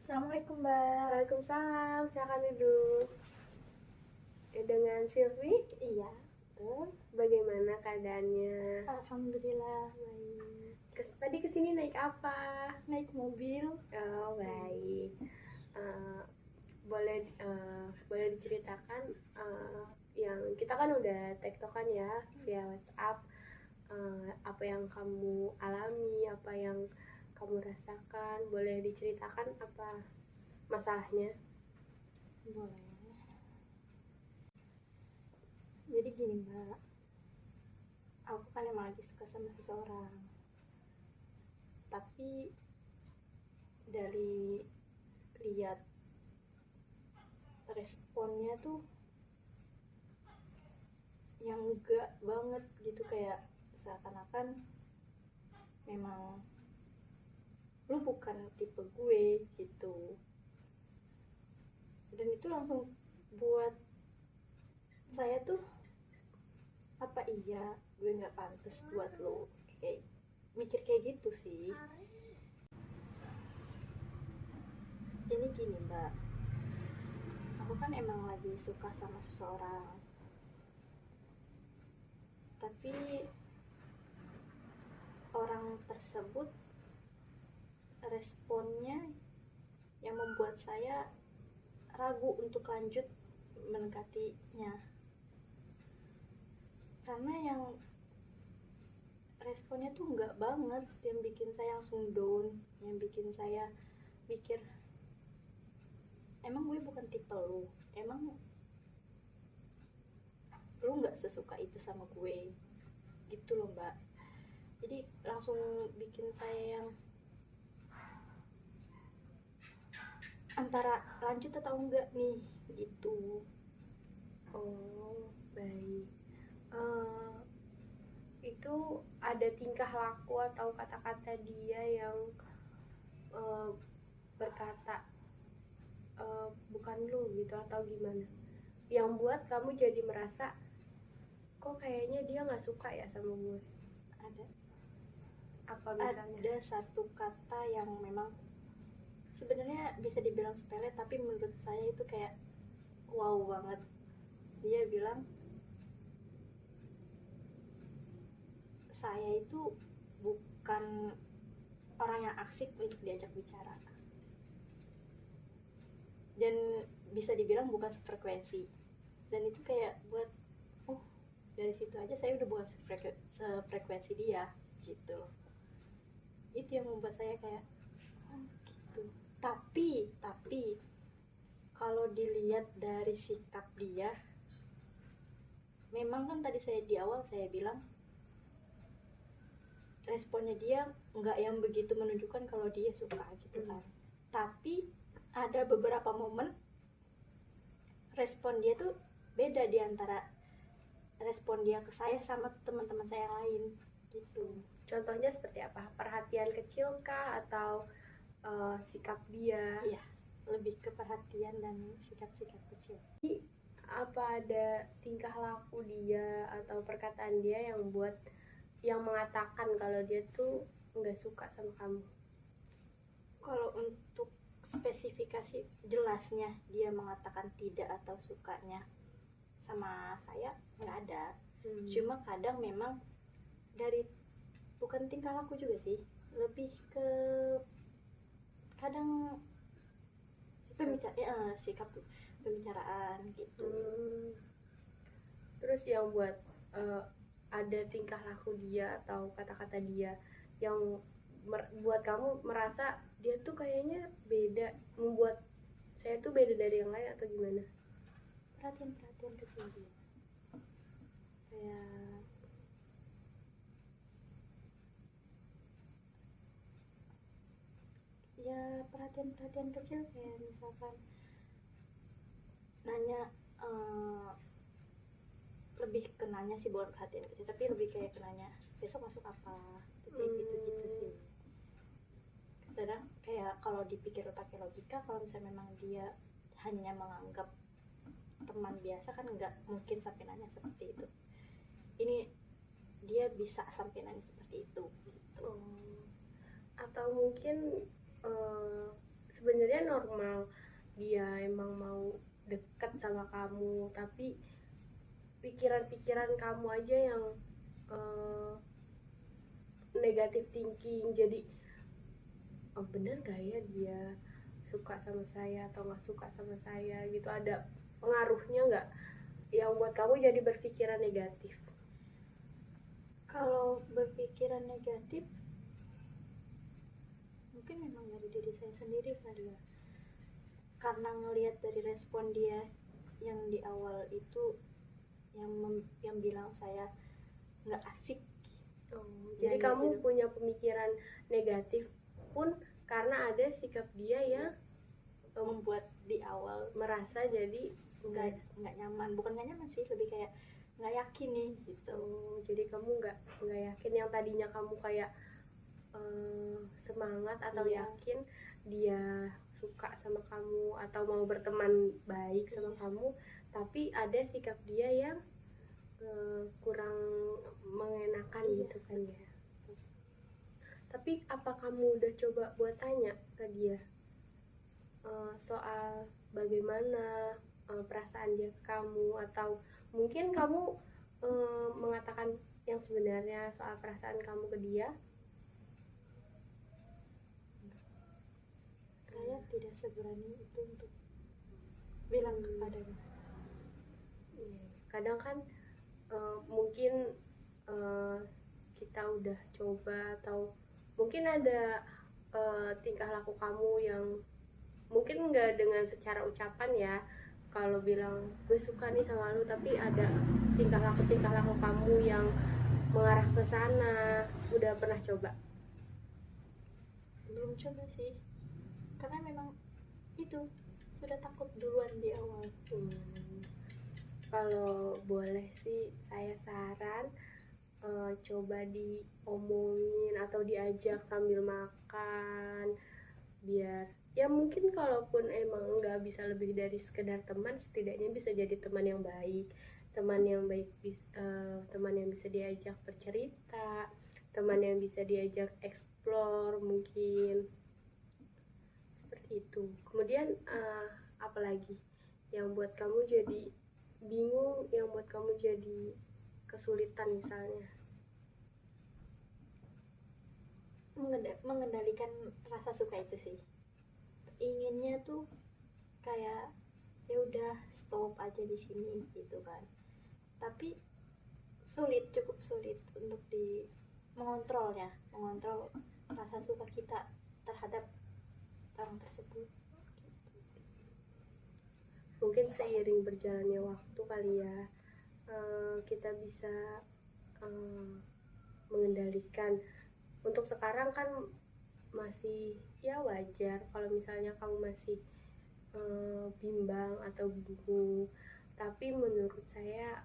Assalamualaikum Mbak. Waalaikumsalam, silakan duduk. Dengan Silvi, Iya. terus bagaimana keadaannya? Alhamdulillah baik. Tadi kesini naik apa? Naik mobil. Oh baik. Boleh diceritakan yang kita kan udah tektokan ya via WhatsApp, apa yang kamu alami, apa yang kamu rasakan, boleh diceritakan apa masalahnya? Boleh. Jadi gini Mbak, aku kan emang lagi suka sama seseorang, tapi dari lihat responnya tuh yang enggak banget gitu, kayak seakan-akan memang lu bukan tipe gue gitu. Dan itu langsung buat saya tuh, apa iya gue nggak pantas buat lo, kayak mikir kayak gitu sih. Ini gini Mbak, aku kan emang lagi suka sama seseorang, tapi orang tersebut responnya yang membuat saya ragu untuk lanjut mendekatinya. Karena yang responnya tuh enggak banget, yang bikin saya langsung down, yang bikin saya mikir, emang gue bukan tipe lu, emang lu nggak sesuka itu sama gue gitu loh Mbak. Jadi langsung bikin saya yang antara lanjut atau enggak nih gitu. Oh baik. Itu ada tingkah laku atau kata-kata dia yang berkata bukan lu gitu atau gimana, yang buat kamu jadi merasa kok kayaknya dia nggak suka ya sama gue? Ada Apa misalnya? ada satu kata yang memang sebenarnya bisa dibilang sepele, tapi menurut saya itu kayak wow banget. Dia bilang, saya itu bukan orang yang asik untuk diajak bicara, dan bisa dibilang bukan sefrekuensi. Dan itu kayak buat, oh dari situ aja saya udah bukan sefrekuensi dia gitu. Itu yang membuat saya kayak oh gitu. Tapi kalau dilihat dari sikap dia, memang kan tadi saya di awal saya bilang responnya dia nggak yang begitu menunjukkan kalau dia suka gitu kan. Tapi ada beberapa momen respon dia tuh beda di antara respon dia ke saya sama teman-teman saya yang lain gitu. Contohnya seperti apa? Perhatian kecil kah atau sikap dia? Iya, lebih ke perhatian dan sikap-sikap kecil. Apa ada tingkah laku dia atau perkataan dia yang mengatakan kalau dia tuh nggak suka sama kamu? Kalau untuk spesifikasi jelasnya dia mengatakan tidak atau sukanya sama saya nggak ada. Cuma kadang memang dari, bukan tingkah laku juga sih, lebih ke kadang sikap pembicaraan gitu. Terus yang buat ada tingkah laku dia atau kata-kata dia yang buat kamu merasa dia tuh kayaknya beda, membuat saya tuh beda dari yang lain atau gimana? Perhatian kecil dia, kayak ya perhatian kecil, kayak misalkan nanya, lebih ke nanya sih, bukan perhatian kecil, tapi lebih kayak ke nanya besok masuk apa, kayak gitu sih. Sedang kayak kalau dipikir pakai logika, kalau misalnya memang dia hanya menganggap teman biasa kan nggak mungkin sampai nanya seperti itu. Ini dia bisa sampai nanya seperti itu gitu. Atau mungkin sebenarnya normal, dia emang mau deket sama kamu, tapi pikiran-pikiran kamu aja yang negatif thinking. Jadi bener gak ya dia suka sama saya atau nggak suka sama saya gitu, ada pengaruhnya nggak yang buat kamu jadi berpikiran negatif? Kalau berpikiran negatif mungkin memang dari diri saya sendiri kali ya, karena ngelihat dari respon dia yang di awal itu yang bilang saya nggak asik. Jadi Ya, kamu gitu. punya pemikiran negatif pun karena ada sikap dia yang Membuat di awal merasa jadi nggak nyaman, bukan nggak nyaman sih, lebih kayak nggak yakin nih gitu. Jadi kamu nggak yakin, yang tadinya kamu kayak semangat atau Iya. yakin dia suka sama kamu atau mau berteman baik sama Iya. kamu, tapi ada sikap dia yang kurang mengenakan. Iya. Gitu kan ya. Tapi apa kamu udah coba buat tanya ke dia soal bagaimana perasaan dia ke kamu, atau mungkin kamu mengatakan yang sebenarnya soal perasaan kamu ke dia? Saya tidak seberani itu untuk bilang kepadanya. Kadang kan mungkin kita udah coba, atau mungkin ada tingkah laku kamu yang mungkin nggak dengan secara ucapan ya, kalau bilang gue suka nih sama lu, tapi ada tingkah laku kamu yang mengarah ke sana. Udah pernah coba? Belum coba sih, karena memang itu sudah takut duluan di awal. Kalau boleh sih saya saran coba diomongin atau diajak sambil makan, biar ya mungkin kalaupun emang nggak bisa lebih dari sekedar teman, setidaknya bisa jadi teman yang baik. Teman yang bisa diajak bercerita, teman yang bisa diajak explore mungkin, seperti itu. Kemudian apalagi yang buat kamu jadi bingung, yang buat kamu jadi kesulitan misalnya? Mengendalikan rasa suka itu sih, inginnya tuh kayak ya udah stop aja di sini gitu kan, tapi cukup sulit untuk mengontrol rasa suka kita terhadap orang tersebut gitu. Mungkin seiring berjalannya waktu kali ya, kita bisa mengendalikan. Untuk sekarang kan masih ya wajar kalau misalnya kamu masih bimbang atau bingung, tapi menurut saya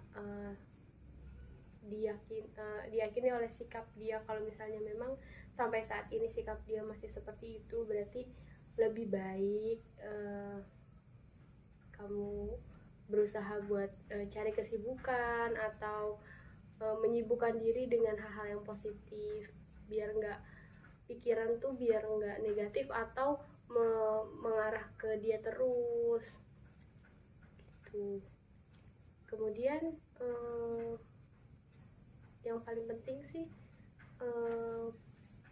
diyakini oleh sikap dia. Kalau misalnya memang sampai saat ini sikap dia masih seperti itu, berarti lebih baik kamu berusaha buat cari kesibukan atau menyibukkan diri dengan hal-hal yang positif, biar nggak pikiran tuh biar nggak negatif atau mengarah ke dia terus gitu. Kemudian yang paling penting sih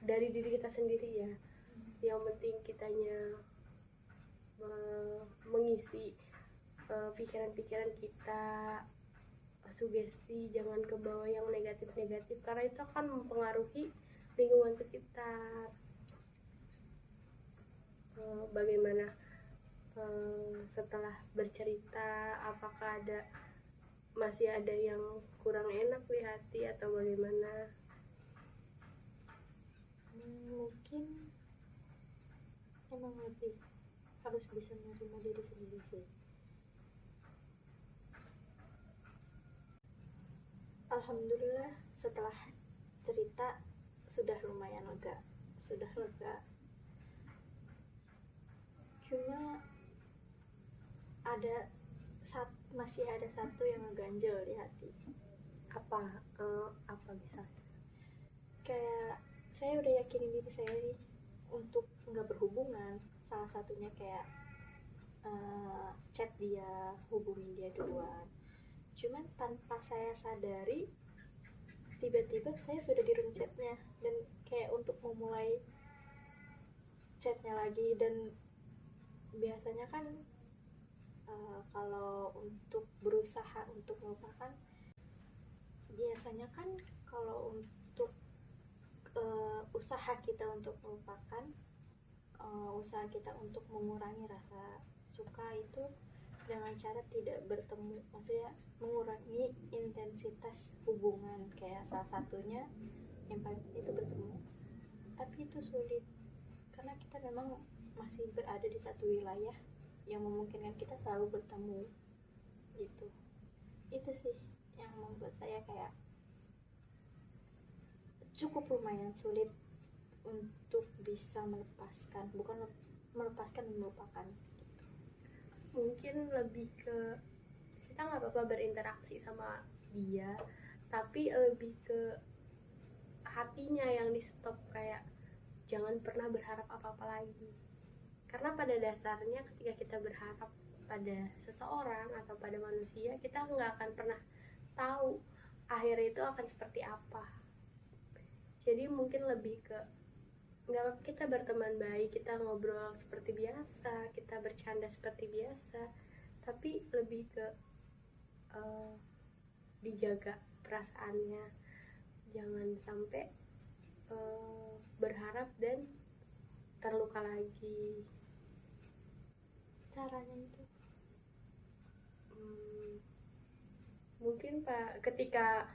dari diri kita sendiri ya, yang penting kitanya mengisi pikiran-pikiran kita, sugesti, jangan ke bawah yang negatif-negatif, karena itu akan mempengaruhi lingkungan sekitar. Bagaimana setelah bercerita, apakah masih ada yang kurang enak di hati atau bagaimana? Mungkin emang lebih harus bisa menerima diri sendiri sih. Alhamdulillah setelah cerita sudah lumayan lega, cuma masih ada satu yang ngeganjel di hati. Apa bisa? Kayak saya udah yakinin diri saya nih untuk nggak berhubungan salah satunya kayak chat dia, hubungin dia duluan. Cuman tanpa saya sadari, tiba-tiba saya sudah di room chatnya, dan kayak untuk memulai chatnya lagi. Dan biasanya kan kalau untuk berusaha untuk melupakan, biasanya kan kalau untuk usaha kita untuk melupakan, usaha kita untuk mengurangi rasa suka itu dengan cara tidak bertemu, maksudnya mengurangi intensitas hubungan. Kayak salah satunya yang paling itu bertemu, tapi itu sulit karena kita memang masih berada di satu wilayah yang memungkinkan kita selalu bertemu gitu. Itu sih yang membuat saya kayak cukup lumayan sulit untuk bisa melepaskan, bukan melepaskan, melupakan. Mungkin lebih ke kita nggak apa-apa berinteraksi sama dia, tapi lebih ke hatinya yang di stop, kayak jangan pernah berharap apa-apa lagi. Karena pada dasarnya ketika kita berharap pada seseorang atau pada manusia, kita nggak akan pernah tahu akhir itu akan seperti apa. Jadi mungkin lebih ke nggak apa-apa kita berteman baik, kita ngobrol seperti biasa, kita bercanda seperti biasa, tapi lebih ke dijaga perasaannya, jangan sampai berharap dan terluka lagi. Caranya itu Mungkin Pak ketika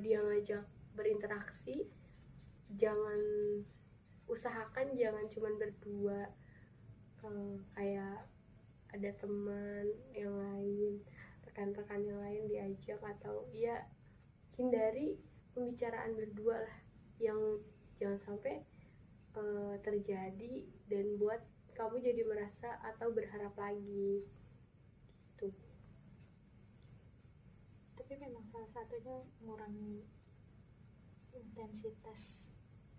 dia ngajak berinteraksi, jangan usahakan jangan cuman berdua, kayak ada teman yang lain, rekan-rekan yang lain diajak, atau ya hindari pembicaraan berdua lah, yang jangan sampai terjadi dan buat kamu jadi merasa atau berharap lagi gitu. tapi memang salah satunya mengurangi intensitas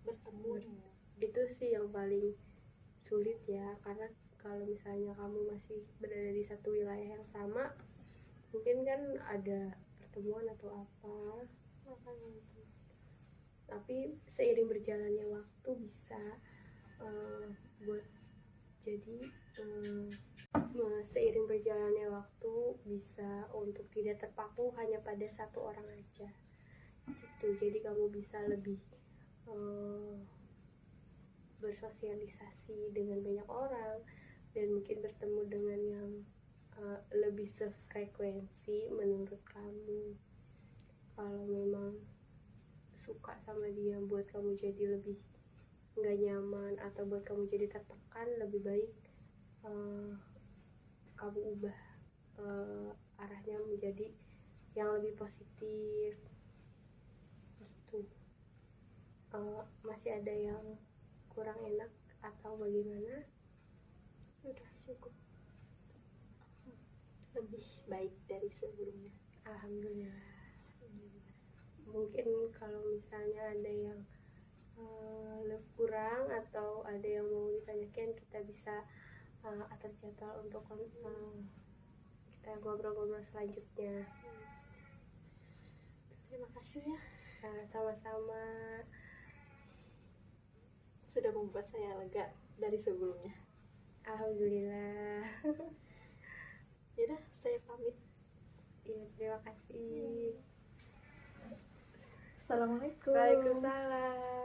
bertemunya. Itu sih yang paling sulit ya, karena kalau misalnya kamu masih berada di satu wilayah yang sama, mungkin kan ada pertemuan atau apa, Makanya itu tapi seiring berjalannya waktu bisa buat jadi seiring berjalannya waktu bisa untuk tidak terpaku hanya pada satu orang aja gitu. Jadi kamu bisa lebih bersosialisasi dengan banyak orang, dan mungkin bertemu dengan yang lebih sefrekuensi menurut kamu. Kalau memang suka sama dia, buat kamu jadi lebih nggak nyaman atau buat kamu jadi tertekan, lebih baik kamu ubah arahnya menjadi yang lebih positif gitu. Masih ada yang kurang enak atau bagaimana? sudah cukup lebih baik dari sebelumnya. Alhamdulillah. Mungkin kalau misalnya ada yang kurang atau ada yang mau ditanyakan, kita bisa atur jadwal untuk kita ngobrol-ngobrol selanjutnya. Terima kasih ya, Sama-sama. sudah membuat saya lega dari sebelumnya. Alhamdulillah. Yaudah, saya pamit. Iya, terima kasih. Assalamualaikum. Waalaikumsalam.